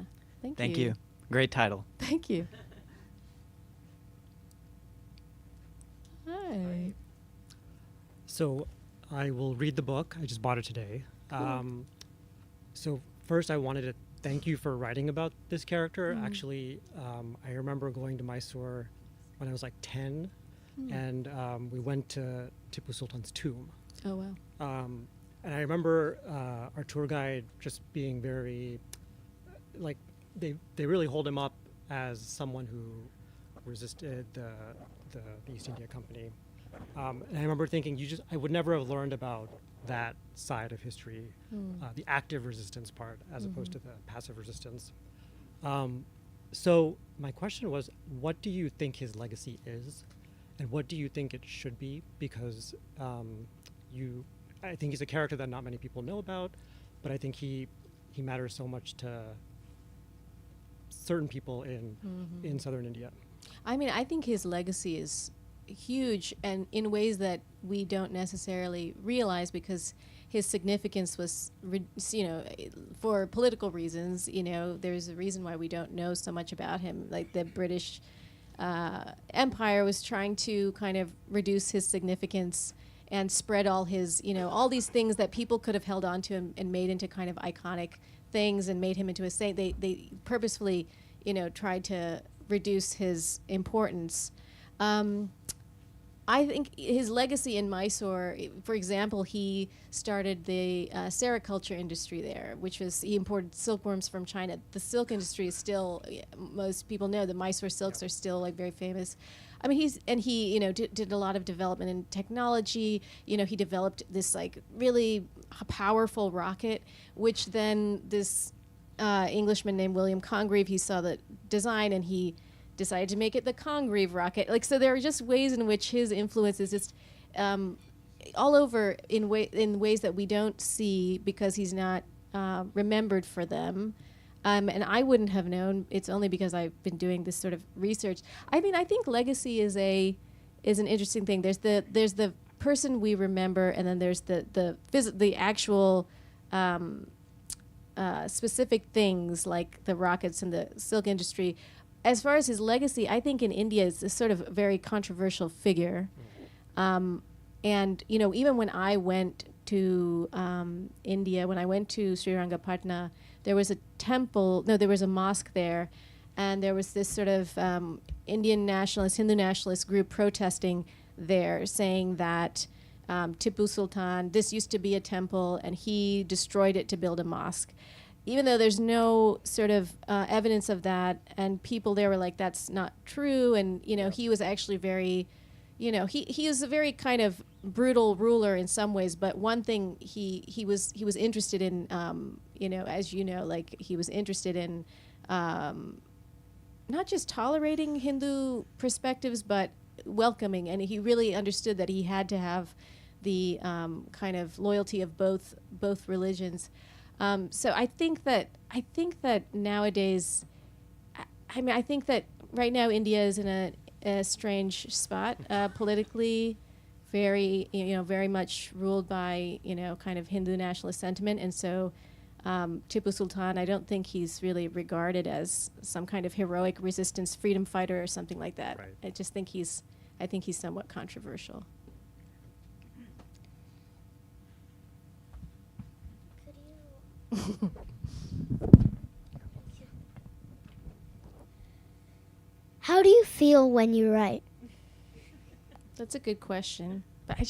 H: Thank you. Great title.
B: Thank you. Hi.
I: So I will read the book. I just bought it today.
B: Cool.
I: So first I wanted to thank you for writing about this character. Actually, I remember going to Mysore when I was like 10, and we went to Tipu Sultan's tomb.
B: Oh, wow.
I: And I remember our tour guide just being very, they really hold him up as someone who resisted the East India Company. And I remember thinking, I would never have learned about that side of history, the active resistance part, as opposed to the passive resistance. So my question was, what do you think his legacy is, and what do you think it should be? Because I think he's a character that not many people know about, but I think he matters so much to certain people in southern India.
B: I mean, I think his legacy is huge and in ways that we don't necessarily realize because his significance was, for political reasons, there's a reason why we don't know so much about him. Like the British Empire was trying to kind of reduce his significance and spread all his, all these things that people could have held on to and made into kind of iconic things and made him into a saint. They purposefully, tried to reduce his importance. I think his legacy in Mysore, for example, he started the sericulture industry there, he imported silkworms from China. The silk industry is still, most people know the Mysore silks are still very famous. I mean, he did a lot of development in technology. He developed this really powerful rocket, which then this Englishman named William Congreve, he saw the design and he decided to make it the Congreve rocket. So there are just ways in which his influence is just all over in ways that we don't see because he's not remembered for them. And I wouldn't have known. It's only because I've been doing this sort of research. I mean, I think legacy is an interesting thing. There's the person we remember, and then there's the actual specific things like the rockets and the silk industry. As far as his legacy, I think in India is a sort of very controversial figure. And, even when I went to India, when I went to Srirangapatna, there was a mosque there, and there was this sort of Hindu nationalist group protesting there, saying that Tipu Sultan, this used to be a temple, and he destroyed it to build a mosque. Even though there's no sort of evidence of that, and people there were like, that's not true, and he was actually very, he was a very kind of brutal ruler in some ways, but one thing he was interested in, as he was interested in not just tolerating Hindu perspectives, but welcoming. And he really understood that he had to have the kind of loyalty of both religions. So I think that nowadays, I think that right now India is in a strange spot politically, very much ruled by kind of Hindu nationalist sentiment, and so Tipu Sultan, I don't think he's really regarded as some kind of heroic resistance freedom fighter or something like that.
I: Right.
B: I think he's somewhat controversial.
C: How do you feel when you write?
B: That's a good question, but I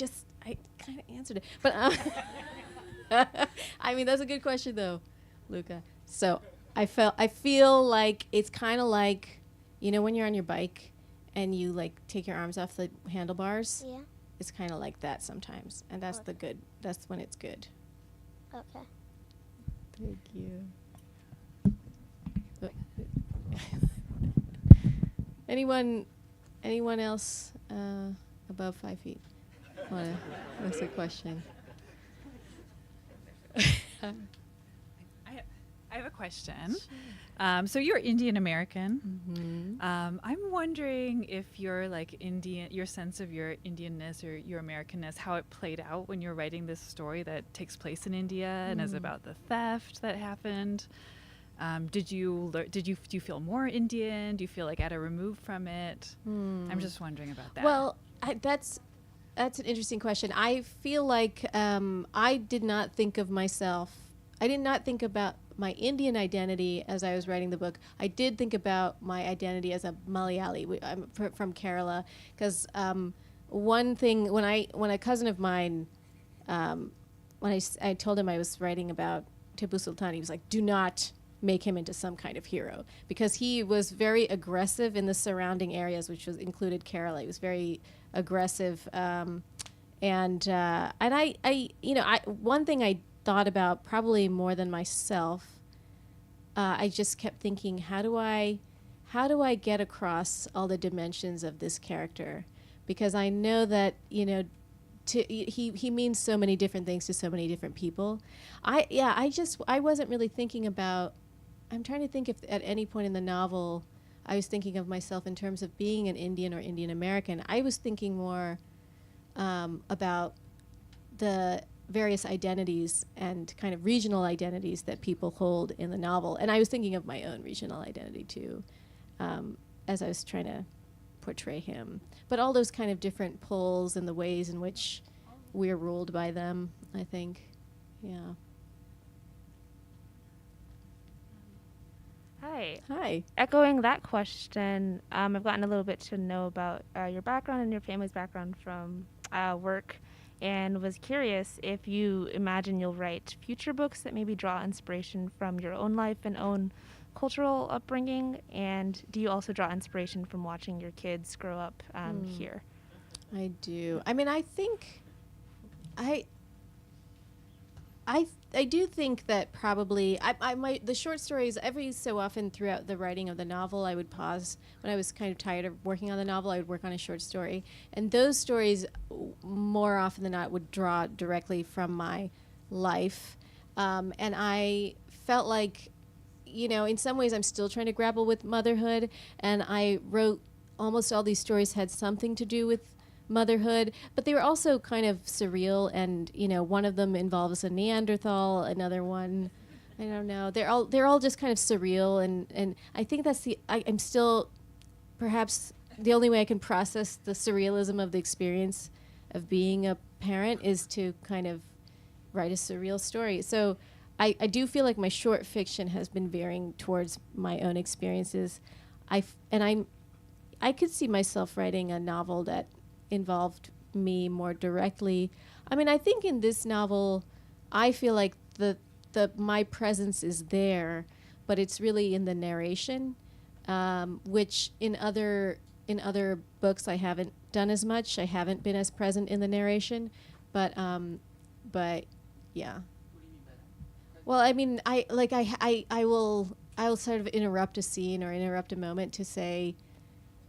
B: kind of answered it. But I mean, that's a good question though, Luca. So I feel like it's kind of like, when you're on your bike and you like take your arms off the handlebars.
C: Yeah.
B: It's kind of like that sometimes, and that's that's when it's good.
C: Okay.
B: Thank you. Anyone else above 5 feet want to ask a question?
J: I have a question. So you're Indian American.
B: Mm-hmm.
J: I'm wondering if your your sense of your Indianness or your Americanness, how it played out when you're writing this story that takes place in India and is about the theft that happened. Do you feel more Indian? Do you feel like at a remove from it? I'm just wondering about that.
B: Well, that's an interesting question. I feel like I did not think of myself. I did not think about my Indian identity as I was writing the book. I did think about my identity as a Malayali. I'm from Kerala, because one thing when a cousin of mine, when I told him I was writing about Tipu Sultan, he was like, "Do not make him into some kind of hero," because he was very aggressive in the surrounding areas, which included Kerala. He was very aggressive, and one thing I thought about probably more than myself. I just kept thinking, how do I get across all the dimensions of this character? Because I know that he means so many different things to so many different people. I wasn't really thinking about. I'm trying to think if at any point in the novel I was thinking of myself in terms of being an Indian or Indian American. I was thinking more about the various identities and kind of regional identities that people hold in the novel. And I was thinking of my own regional identity too, as I was trying to portray him. But all those kind of different pulls and the ways in which we're ruled by them, I think, yeah.
K: Hi. Echoing that question, I've gotten a little bit to know about your background and your family's background from work, and was curious if you imagine you'll write future books that maybe draw inspiration from your own life and own cultural upbringing, and do you also draw inspiration from watching your kids grow up here?
B: I do. I mean, I think I do think that probably the short stories, every so often throughout the writing of the novel, I would pause when I was kind of tired of working on the novel. I would work on a short story, and those stories more often than not would draw directly from my life, and I felt like, in some ways I'm still trying to grapple with motherhood, and I wrote almost all these stories had something to do with motherhood, but they were also kind of surreal, and one of them involves a Neanderthal, another one, I don't know, they're all just kind of surreal, and I think that's I'm still perhaps the only way I can process the surrealism of the experience of being a parent is to kind of write a surreal story. So I do feel like my short fiction has been veering towards my own experiences. I could see myself writing a novel that involved me more directly. I mean, I think in this novel, I feel like my presence is there, but it's really in the narration, which in other books I haven't done as much. I haven't been as present in the narration, but yeah. What do you mean by that? Well, I mean, I I'll sort of interrupt a scene or interrupt a moment to say,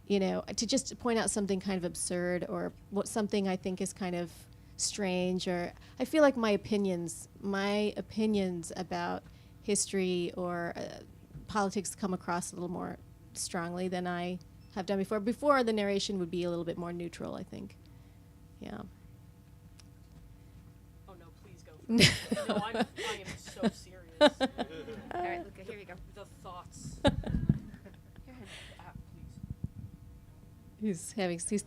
B: to just point out something kind of absurd or something I think is kind of strange, or I feel like my opinions about history or politics come across a little more strongly than I have done before. Before, the narration would be a little bit more neutral, I think. Yeah.
L: Oh no, please go. No, I am so serious.
F: All right, Luca, here you go.
L: The thoughts.
B: Please.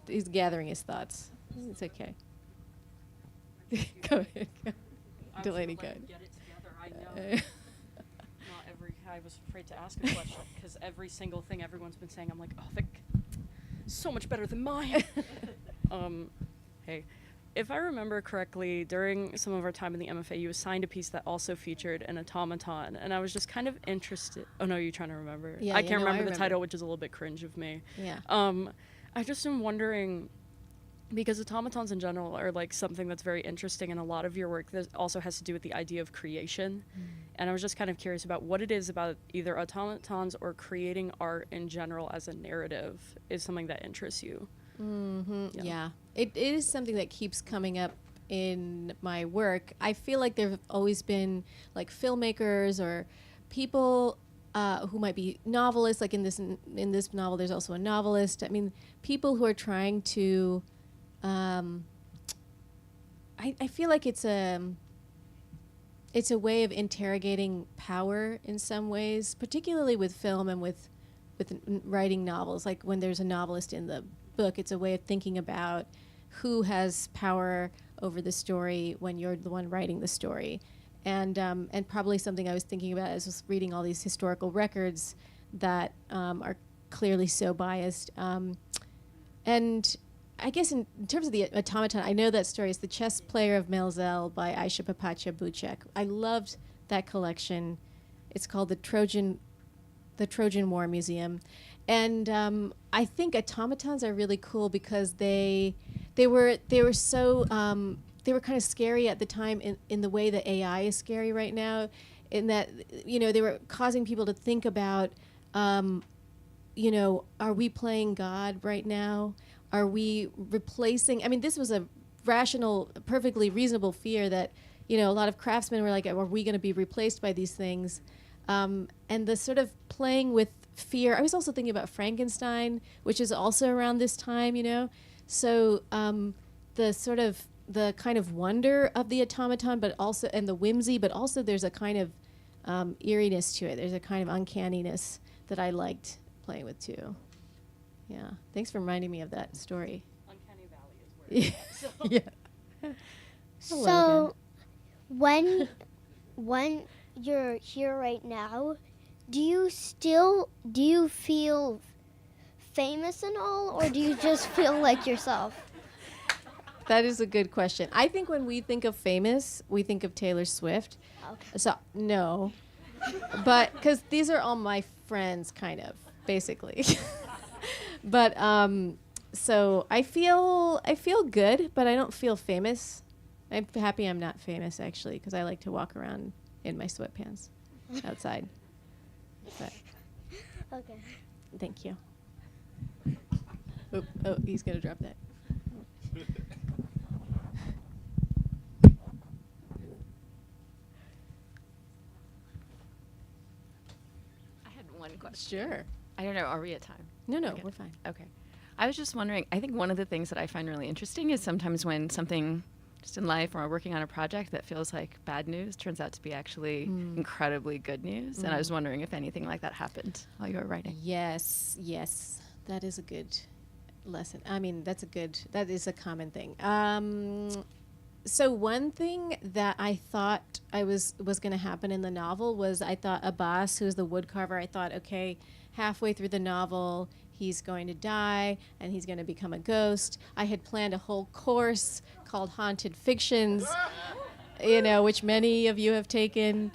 B: He's gathering his thoughts. It's okay. Go ahead. Delaney, go ahead.
L: Get it together. I know. I was afraid to ask a question because every single thing everyone's been saying, I'm like, oh, so much better than mine. Hey, if I remember correctly, during some of our time in the MFA, you assigned a piece that also featured an automaton, and I was just kind of interested. Oh no, you're trying to remember.
B: Yeah,
L: I can't remember the
B: remember.
L: title, which is a little bit cringe of me.
B: Yeah.
L: I just am wondering, because automatons in general are like something that's very interesting, and a lot of your work that also has to do with the idea of creation. And I was just kind of curious about what it is about either automatons or creating art in general as a narrative is something that interests you.
B: Yeah. It is something that keeps coming up in my work. I feel like there have always been like filmmakers or people who might be novelists. Like in this novel, there's also a novelist. I mean, people who are trying to. I feel like it's a way of interrogating power in some ways, particularly with film and with writing novels. Like when there's a novelist in the book, it's a way of thinking about who has power over the story when you're the one writing the story. And probably something I was thinking about as I was reading all these historical records that are clearly so biased. And I guess in terms of the automaton, I know that story is The Chess Player of Melzel by Aisha Papatia Bucek. I loved that collection. It's called the Trojan War Museum. And I think automatons are really cool because they were so they were kind of scary at the time in the way that AI is scary right now, in that they were causing people to think about are we playing God right now? Are we replacing? I mean, this was a rational, perfectly reasonable fear that a lot of craftsmen were like, are we going to be replaced by these things? And the sort of playing with fear. I was also thinking about Frankenstein, which is also around this time, So the sort of the kind of wonder of the automaton, but also and the whimsy, but also there's a kind of eeriness to it. There's a kind of uncanniness that I liked playing with too. Yeah. Thanks for reminding me of that story.
L: Uncanny Valley is where
B: yeah.
C: So when you're here right now, do you feel famous and all, or do you just feel like yourself?
B: That is a good question. I think when we think of famous, we think of Taylor Swift.
C: Okay.
B: So no, but because these are all my friends, kind of, basically. But so I feel good, but I don't feel famous. I'm happy I'm not famous actually, because I like to walk around in my sweatpants outside. But
C: Okay.
B: thank you. Oh, he's gonna drop that.
F: I had one question.
B: Sure.
F: I don't know. Are we at time?
B: No,
F: Okay.
B: we're fine.
F: Okay. I was just wondering, I think one of the things that I find really interesting is sometimes when something just in life or working on a project that feels like bad news turns out to be actually incredibly good news. And I was wondering if anything like that happened while you were writing.
B: Yes. That is a good lesson. I mean, that is a common thing. So one thing that I thought was going to happen in the novel was I thought Abbas, who's the woodcarver, I thought, okay, halfway through the novel, he's going to die and he's going to become a ghost. I had planned a whole course called Haunted Fictions, which many of you have taken,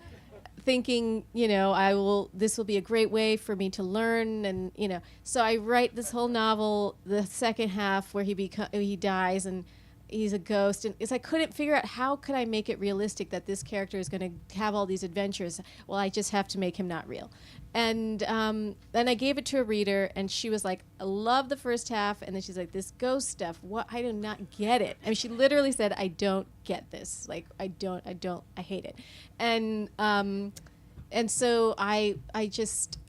B: thinking, this will be a great way for me to learn. And, so I write this whole novel, the second half where he dies, and he's a ghost, and I couldn't figure out how could I make it realistic that this character is going to have all these adventures. Well, I just have to make him not real. And then I gave it to a reader, and she was like, I love the first half, and then she's like, this ghost stuff, what? I do not get it. I mean, she literally said, I don't get this. Like, I hate it. And so I just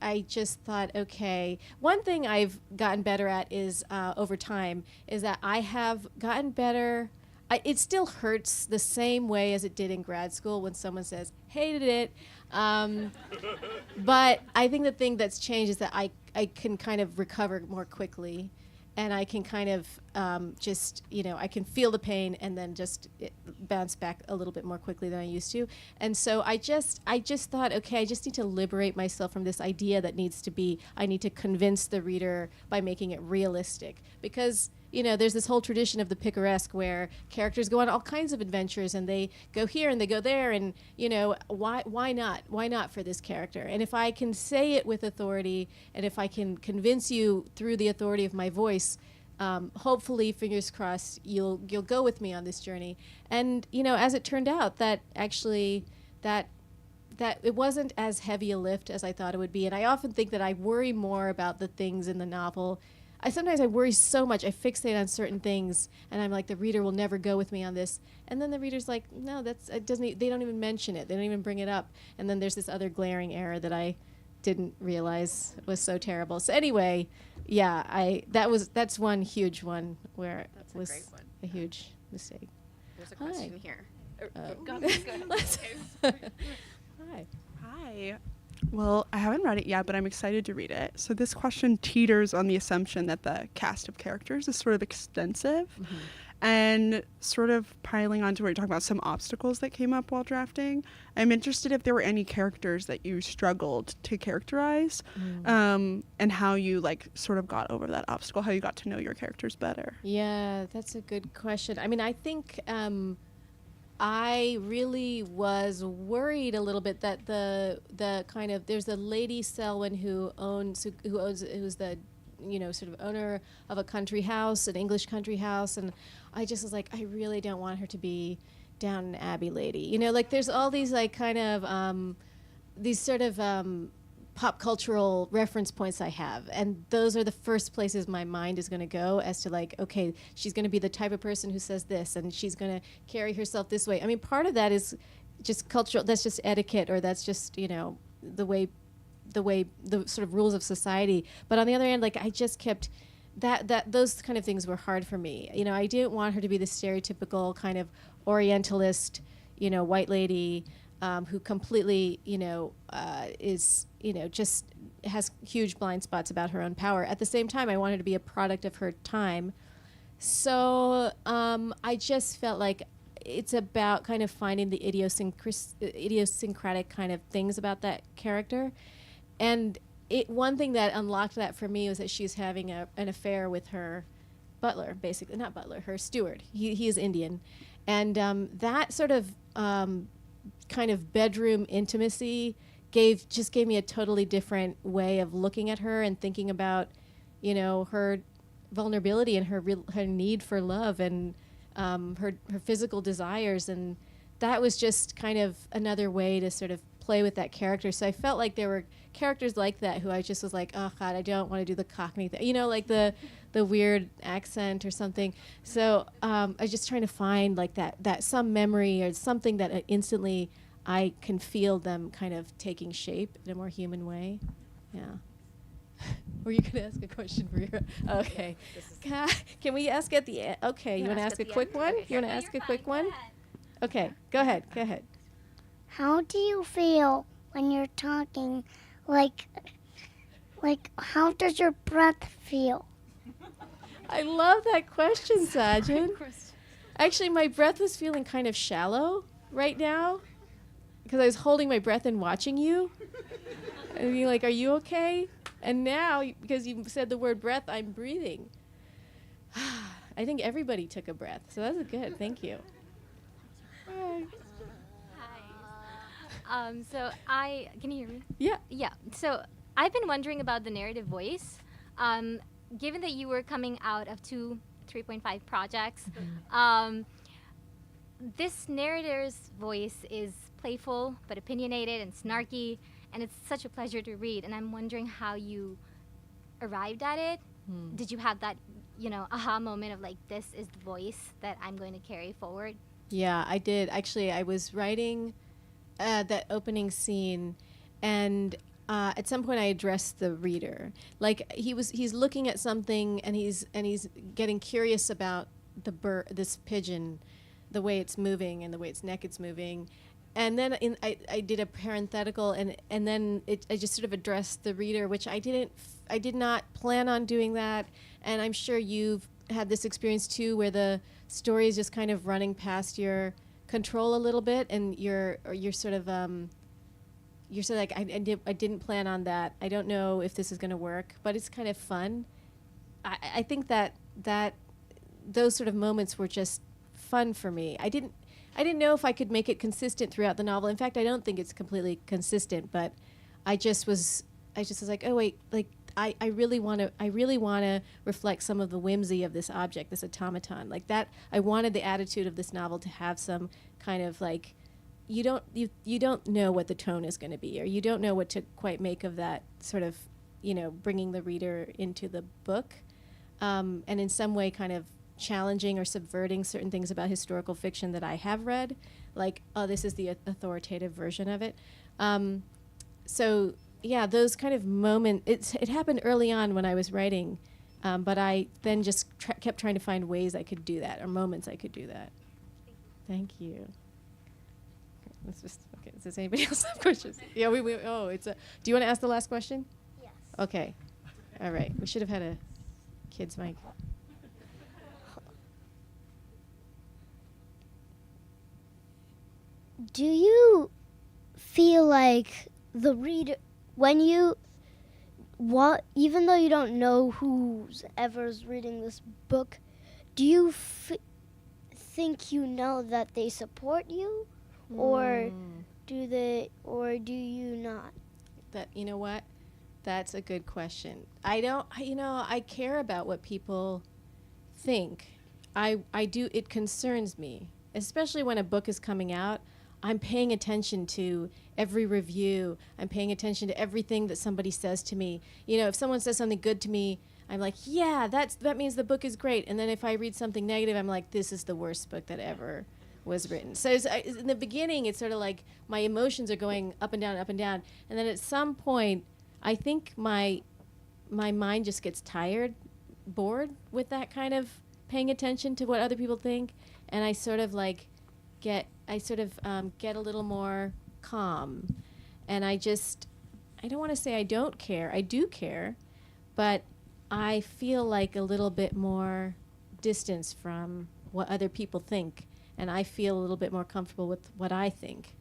B: thought, okay. One thing I've gotten better at is over time is that I have gotten better. It still hurts the same way as it did in grad school when someone says hated it. But I think the thing that's changed is that I can kind of recover more quickly. And I can kind of I can feel the pain and then just bounce back a little bit more quickly than I used to. And so I just thought, okay, I just need to liberate myself from this idea that I need to convince the reader by making it realistic. Because, there's this whole tradition of the picaresque where characters go on all kinds of adventures and they go here and they go there and, why not? Why not for this character? And if I can say it with authority and if I can convince you through the authority of my voice, hopefully, fingers crossed, you'll go with me on this journey. And, as it turned out, that actually that it wasn't as heavy a lift as I thought it would be. And I often think that I worry more about the things in the novel. Sometimes I worry so much, I fixate on certain things, and I'm like, the reader will never go with me on this. And then the reader's like, no, they don't even mention it. They don't even bring it up. And then there's this other glaring error that I didn't realize was so terrible. So anyway, yeah, that's one huge one where it was a huge mistake.
F: There's a question here.
B: Go Hi.
M: Hi. Well, I haven't read it yet, but I'm excited to read it. So this question teeters on the assumption that the cast of characters is sort of extensive. Mm-hmm. And sort of piling on to what you're talking about, some obstacles that came up while drafting. I'm interested if there were any characters that you struggled to characterize, and how you sort of got over that obstacle, how you got to know your characters better.
B: Yeah, that's a good question. I mean, I think I really was worried a little bit that the kind of, there's a Lady Selwyn who's the sort of owner of a country house, an English country house, and I just was like, I really don't want her to be Downton Abbey lady. There's all these kind of these sort of pop cultural reference points I have, and those are the first places my mind is going to go as to okay, she's going to be the type of person who says this, and she's going to carry herself this way. I mean, part of that is just cultural. That's just etiquette, or that's just the way the sort of rules of society. But on the other hand, I just kept that those kind of things were hard for me. I didn't want her to be the stereotypical kind of Orientalist, white lady who completely, is, just has huge blind spots about her own power. At the same time, I wanted to be a product of her time. So I just felt like it's about kind of finding the idiosyncratic kind of things about that character. And one thing that unlocked that for me was that she's having an affair with her butler, basically. Not butler, her steward. He is Indian. And that sort of kind of bedroom intimacy gave me a totally different way of looking at her and thinking about, her vulnerability and her need for love and her physical desires. And that was just kind of another way to sort of play with that character. So I felt like there were characters like that who I just was like, oh God, I don't want to do the Cockney thing, the weird accent or something. So I was just trying to find that some memory or something that instantly I can feel them kind of taking shape in a more human way. Yeah. Were you going to ask a question for your? Okay. Can we ask at the end? Okay. You want to ask a quick one? You want to ask a quick one? Okay. Go ahead.
C: How do you feel when you're talking? Like how does your breath feel?
B: I love that question, Sajid. Actually, my breath was feeling kind of shallow right now because I was holding my breath and watching you. And being like, are you okay? And now, because you said the word breath, I'm breathing. I think everybody took a breath, so that's good. Thank you. Hi.
N: Can you hear me?
B: Yeah.
N: Yeah. So I've been wondering about the narrative voice. Given that you were coming out of two 3.5 projects. This narrator's voice is playful but opinionated and snarky, and it's such a pleasure to read. And I'm wondering how you arrived at it. Did you have that, aha moment of like, this is the voice that I'm going to carry forward?
B: Yeah, I did. Actually, I was writing that opening scene, and at some point I addressed the reader. Like he's looking at something, and he's getting curious about this pigeon, the way it's moving and the way its neck is moving. And then I did a parenthetical, and then I just sort of addressed the reader, which I did not plan on doing that. And I'm sure you've had this experience too, where the story is just kind of running past your control a little bit, and you're sort of like, I didn't plan on that. I don't know if this is going to work, but it's kind of fun. I think that those sort of moments were just fun for me. I didn't know if I could make it consistent throughout the novel. In fact, I don't think it's completely consistent, but I just was like, oh wait, like I really want to reflect some of the whimsy of this object, this automaton. Like that, I wanted the attitude of this novel to have some kind of like, you don't know what the tone is going to be, or you don't know what to quite make of that sort of, bringing the reader into the book, and in some way kind of challenging or subverting certain things about historical fiction that I have read, like, oh, this is the authoritative version of it. So yeah, those kind of moments, it happened early on when I was writing, but I then just kept trying to find ways I could do that, or moments I could do that. Thank you. Let's just, okay, does anybody else have questions? Yeah, do you want to ask the last question?
C: Yes.
B: Okay. All right. We should have had a kid's mic.
C: Do you feel like the reader, even though you don't know who's ever's reading this book, do you think you know that they support you, or do you not?
B: You know what? That's a good question. I care about what people think. I do. It concerns me, especially when a book is coming out. I'm paying attention to every review. I'm paying attention to everything that somebody says to me. If someone says something good to me, I'm like, yeah, that means the book is great. And then if I read something negative, I'm like, this is the worst book that ever was written. So in the beginning, it's sort of like my emotions are going up and down, up and down. And then at some point, I think my mind just gets bored with that kind of paying attention to what other people think. And I sort of like get a little more calm. And I don't want to say I don't care. I do care, but I feel like a little bit more distance from what other people think, and I feel a little bit more comfortable with what I think.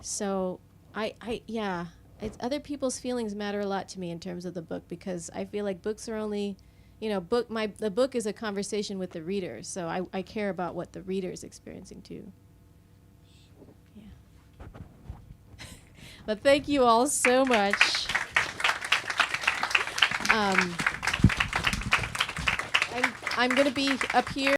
B: So other people's feelings matter a lot to me in terms of the book, because I feel like books are only, the book is a conversation with the reader, so I care about what the reader is experiencing too. But thank you all so much. I'm going to be up here.